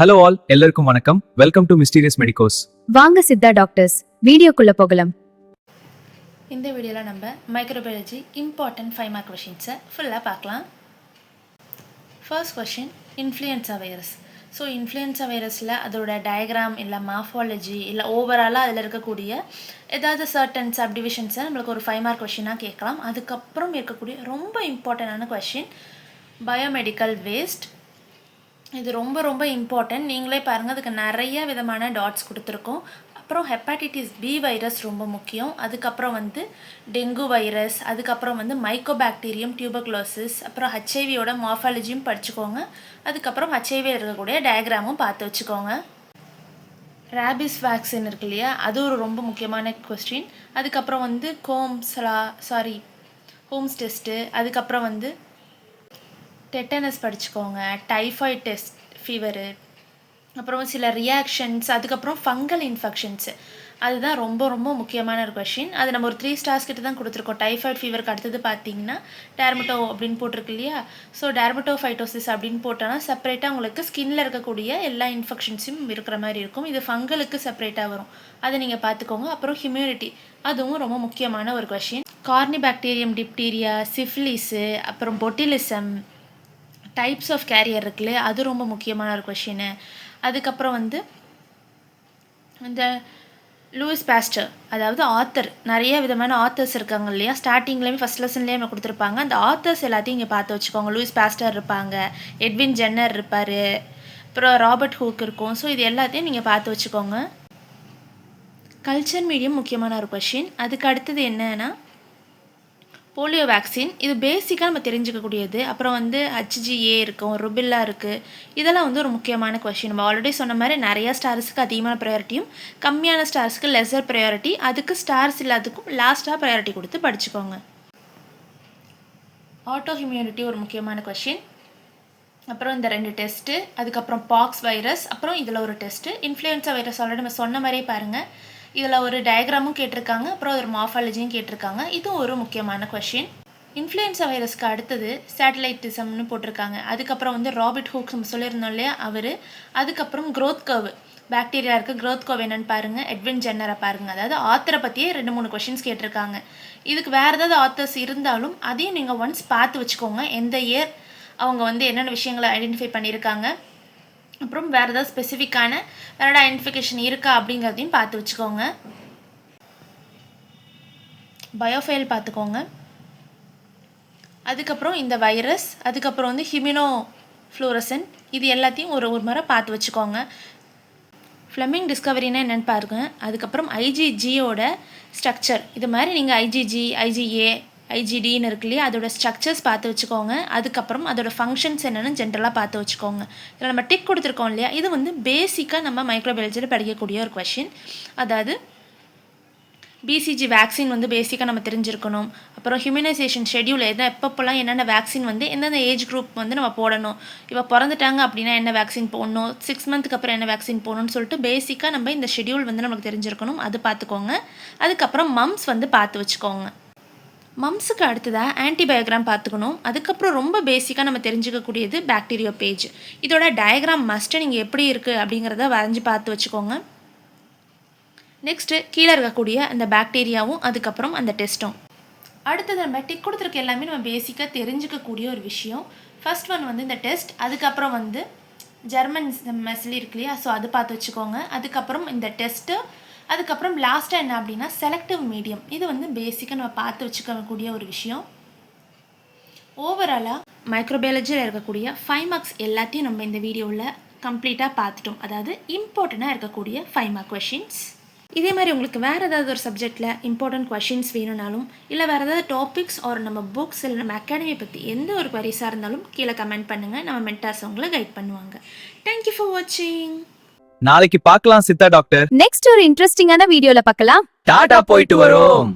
Hello all, எல்லாருக்கும் வணக்கம். Welcome to mysterious medicos. வாங்க சித்தா டாக்டர்ஸ் வீடியோக்குள்ள போகலாம். இந்த வீடியோவில் நம்ம மைக்ரோபயாலஜி இம்பார்ட்டன்ட் 5 மார்க் கொஷின்ஸை ஃபுல்லாக பார்க்கலாம். First question, influenza virus. So influenza வைரஸில் அதோட டயக்ராம் இல்லை மார்ஃபாலஜி இல்லை ஓவராலாக அதில் இருக்கக்கூடிய ஏதாவது சர்டன் சப்டிவிஷன்ஸை நம்மளுக்கு ஒரு 5 மார்க் கொஷினாக கேட்கலாம். அதுக்கப்புறம் இருக்கக்கூடிய ரொம்ப இம்பார்ட்டண்டான கொஷின் பயோமெடிக்கல் வேஸ்ட். இது ரொம்ப ரொம்ப இம்பார்ட்டன்ட். நீங்களே பாருங்கள், அதுக்கு நிறைய விதமான டாட்ஸ் கொடுத்துருக்கோம். அப்புறம் ஹெப்பாட்டிட்டிஸ் பி வைரஸ் ரொம்ப முக்கியம். அதுக்கப்புறம் டெங்கு வைரஸ், அதுக்கப்புறம் மைக்கோபாக்டீரியம் டியூபர்குலோசிஸ், அப்புறம் ஹெச்ஐவியோட மார்ஃபாலஜியும் படிச்சுக்கோங்க. அதுக்கப்புறம் ஹெச்ஐவியில் இருக்கக்கூடிய டயக்ராமும் பார்த்து வச்சுக்கோங்க. ரேபிஸ் வேக்சின் இருக்கு இல்லையா, அது ஒரு ரொம்ப முக்கியமான கொஸ்டின். அதுக்கப்புறம் ஹோம்ஸ் டெஸ்ட்டு, அதுக்கப்புறம் டெட்டனஸ் படிச்சுக்கோங்க, டைஃபாய்ட் டெஸ்ட் ஃபீவரு, அப்புறம் சில ரியாக்ஷன்ஸ், அதுக்கப்புறம் ஃபங்கல் இன்ஃபெக்ஷன்ஸு. அதுதான் ரொம்ப ரொம்ப முக்கியமான ஒரு கொஷின். அது நம்ம ஒரு 3 ஸ்டார்ஸ் கிட்ட தான் கொடுத்துருக்கோம். டைஃபாய்ட் ஃபீவருக்கு அடுத்தது பார்த்தீங்கன்னா டெர்மட்டோ அப்படின்னு போட்டிருக்கு இல்லையா. ஸோ டெர்மட்டோஃபைட்டோசிஸ் அப்படின்னு போட்டோன்னா செப்பரேட்டாக உங்களுக்கு ஸ்கின்னில் இருக்கக்கூடிய எல்லா இன்ஃபெக்ஷன்ஸும் இருக்கிற மாதிரி இருக்கும். இது ஃபங்கலுக்கு செப்பரேட்டாக வரும், அதை நீங்கள் பார்த்துக்கோங்க. அப்புறம் ஹியூமினிட்டி, அதுவும் ரொம்ப முக்கியமான ஒரு கொஷின். கார்னிபாக்டீரியம் டிப்டீரியா, சிஃபிலிஸு, அப்புறம் பொட்டிலிசம், டைப்ஸ் ஆஃப் கேரியர் இருக்குல்ல, அது ரொம்ப முக்கியமான ஒரு கொஷின்னு. அதுக்கப்புறம் இந்த லூயிஸ் பாஸ்டர், அதாவது ஆத்தர், நிறைய விதமான ஆத்தர்ஸ் இருக்காங்க இல்லையா. ஸ்டார்டிங்லேயுமே ஃபஸ்ட் லெசன்லேயே நம்ம கொடுத்துருப்பாங்க. அந்த ஆத்தர்ஸ் எல்லாத்தையும் இங்கே பார்த்து வச்சுக்கோங்க. லூயிஸ் பாஸ்டர் இருப்பாங்க, எட்வின் ஜென்னர் இருப்பார், அப்புறம் ராபர்ட் ஹூக் இருக்கும். ஸோ இது எல்லாத்தையும் நீங்கள் பார்த்து வச்சுக்கோங்க. கல்ச்சர் மீடியம் முக்கியமான ஒரு கொஷின். அதுக்கு அடுத்தது என்னன்னா போலியோ வேக்சின். இது பேசிக்காக நம்ம தெரிஞ்சுக்கக்கூடியது. அப்புறம் ஹெச்ஜிஏ இருக்கும், ருபில்லா இருக்குது. இதெல்லாம் ஒரு முக்கியமான கொஷின். நம்ம ஆல்ரெடி சொன்ன மாதிரி நிறையா ஸ்டார்ஸுக்கு அதிகமான ப்ரையாரிட்டியும் கம்மியான ஸ்டார்ஸுக்கு லெஸர் ப்ரையாரிட்டி. அதுக்கு ஸ்டார்ஸ் இல்லாததுக்கும் லாஸ்ட்டாக ப்ரையாரிட்டி கொடுத்து படிச்சுக்கோங்க. ஆட்டோ இம்யூனிட்டி ஒரு முக்கியமான கொஷின். அப்புறம் இந்த 2 டெஸ்ட்டு, அதுக்கப்புறம் பாக்ஸ் வைரஸ், அப்புறம் இதில் ஒரு டெஸ்ட்டு. இன்ஃப்ளூயன்ஸா வைரஸ் ஆல்ரெடி நம்ம சொன்ன மாதிரியே பாருங்கள், இதில் ஒரு டயக்ராமும் கேட்டிருக்காங்க, அப்புறம் ஒரு மார்ஃபாலஜியும் கேட்டிருக்காங்க. இதுவும் ஒரு முக்கியமான கொஷின். இன்ஃப்ளூயன்ஸா வைரஸ்க்கு அடுத்தது சேட்டலைட்டிசம்னு போட்டிருக்காங்க. அதுக்கப்புறம் ராபர்ட் ஹூக் நம்ம சொல்லியிருந்தோம் இல்லையா, அவர். அதுக்கப்புறம் க்ரோத் கர்வ், பாக்டீரியா இருக்குது, க்ரோத் கர்வ் என்னென்னு பாருங்கள். எட்வின் ஜென்னரை பாருங்கள். அதாவது ஆத்தரை பற்றியே 2-3 கொஷின்ஸ் கேட்டிருக்காங்க. இதுக்கு வேறு ஏதாவது ஆத்தர்ஸ் இருந்தாலும் அதையும் நீங்கள் ஒன்ஸ் பார்த்து வச்சுக்கோங்க. எந்த இயர் அவங்க என்னென்ன விஷயங்களை ஐடென்டிஃபை பண்ணியிருக்காங்க, அப்புறம் வேறு ஏதாவது ஸ்பெசிஃபிக்கான வேறு ஐடென்டிஃபிகேஷன் இருக்கா அப்படிங்கிறதையும் பார்த்து வச்சுக்கோங்க. பயோஃபைல் பார்த்துக்கோங்க. அதுக்கப்புறம் இந்த வைரஸ், அதுக்கப்புறம் ஹியூமினோ ஃப்ளோரசன், இது எல்லாத்தையும் ஒரு முறை பார்த்து வச்சுக்கோங்க. ஃப்ளெமிங் டிஸ்கவரினா என்னென்னு பாருங்கள். அதுக்கப்புறம் ஐஜிஜியோட ஸ்ட்ரக்சர், இது மாதிரி நீங்கள் ஐஜிஜி, ஐஜிஏ, ஐஜிடின்னு இருக்கு இல்லையா, அதோட ஸ்ட்ரக்சர்ஸ் பார்த்து வச்சுக்கோங்க. அதுக்கப்புறம் அதோட ஃபங்க்ஷன்ஸ் என்னென்னு ஜென்ரலாக பார்த்து வச்சுக்கோங்க. இதில் நம்ம டிக் கொடுத்துருக்கோம் இல்லையா, இது பேசிக்காக நம்ம மைக்ரோபயாலஜியில் படிக்கக்கூடிய ஒரு கொஷின். அதாவது பிசிஜி வேக்சின் பேசிக்காக நம்ம தெரிஞ்சிருக்கணும். அப்புறம் ஹியூமனைசேஷன் ஷெடியூல் எப்பப்போலாம் என்னென்ன வேக்சின் எந்தெந்த ஏஜ் குரூப் நம்ம போடணும், இப்போ பிறந்துட்டாங்க அப்படின்னா என்ன வேக்சின் போடணும், 6 மந்த்துக்கு அப்புறம் என்ன வேக்சின் போடணும்னு சொல்லிட்டு பேசிக்காக நம்ம இந்த ஷெடியூல் நமக்கு தெரிஞ்சிருக்கணும். அது பார்த்துக்கோங்க. அதுக்கப்புறம் மம்ஸ் பார்த்து வச்சுக்கோங்க. மம்ஸுக்கு அடுத்ததாக ஆன்டிபயோகிராம் பார்த்துக்கணும். அதுக்கப்புறம் ரொம்ப பேசிக்காக நம்ம தெரிஞ்சுக்கக்கூடியது பாக்டீரியோ பேஜ். இதோட டயக்ராம் மஸ்ட்டு நீங்கள் எப்படி இருக்குது அப்படிங்கிறத வரைஞ்சி பார்த்து வச்சுக்கோங்க. நெக்ஸ்ட்டு கீழே இருக்கக்கூடிய அந்த பாக்டீரியாவும் அதுக்கப்புறம் அந்த டெஸ்ட்டும். அடுத்தது நம்ம டிக் கொடுத்துருக்க எல்லாமே நம்ம பேசிக்காக தெரிஞ்சுக்கக்கூடிய ஒரு விஷயம். ஃபர்ஸ்ட் ஒன் இந்த டெஸ்ட், அதுக்கப்புறம் ஜெர்மன் மெஸ்லி இருக்கு இல்லையா, ஸோ அது பார்த்து வச்சுக்கோங்க. அதுக்கப்புறம் இந்த டெஸ்ட்டு, அதுக்கப்புறம் லாஸ்ட்டாக என்ன அப்படின்னா செலக்டிவ் மீடியம். இது பேசிக்காக நம்ம பார்த்து வச்சுக்கக்கூடிய ஒரு விஷயம். ஓவராலாக மைக்ரோபயாலஜியில் இருக்கக்கூடிய 5 மார்க்ஸ் எல்லாத்தையும் நம்ம இந்த வீடியோவில் கம்ப்ளீட்டாக பார்த்துட்டோம். அதாவது இம்பார்ட்டண்ட்டாக இருக்கக்கூடிய 5 மார்க் கொஷின்ஸ். இதே மாதிரி உங்களுக்கு வேறு ஏதாவது ஒரு சப்ஜெக்டில் இம்பார்ட்டன்ட் கொஷின்ஸ் வேணும்னாலும், இல்லை வேறு ஏதாவது டாபிக்ஸ் ஒரு நம்ம புக்ஸ் இல்லை நம்ம அகாடமியை பற்றி எந்த ஒரு குவரிஸாக இருந்தாலும் கீழே கமெண்ட் பண்ணுங்கள். நம்ம மென்டார்ஸ் உங்களை கைட் பண்ணுவாங்க. தேங்க்யூ ஃபார் வாட்சிங். நாளைக்கு பார்க்கலாம் சித்தா டாக்டர். நெக்ஸ்ட் ஒரு இன்ட்ரெஸ்டிங்கான வீடியோல பார்க்கலாம். டாடா, போயிட்டு வரோம்.